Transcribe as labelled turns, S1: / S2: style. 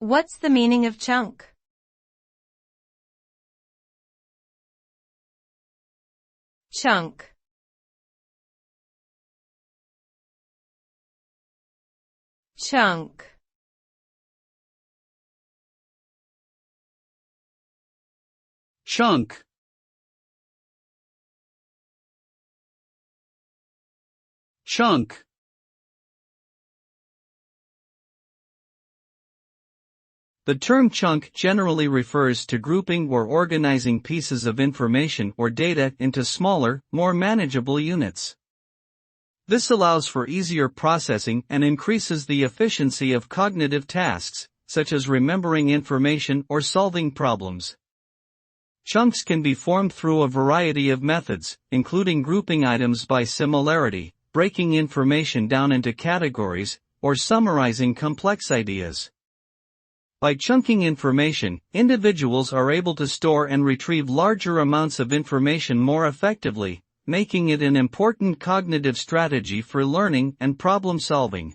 S1: What's the meaning of chunk? Chunk. Chunk.
S2: Chunk. Chunk. The term chunk generally refers to grouping or organizing pieces of information or data into smaller, more manageable units. This allows for easier processing and increases the efficiency of cognitive tasks, such as remembering information or solving problems. Chunks can be formed through a variety of methods, including grouping items by similarity, breaking information down into categories, or summarizing complex ideas. By chunking information, individuals are able to store and retrieve larger amounts of information more effectively, making it an important cognitive strategy for learning and problem solving.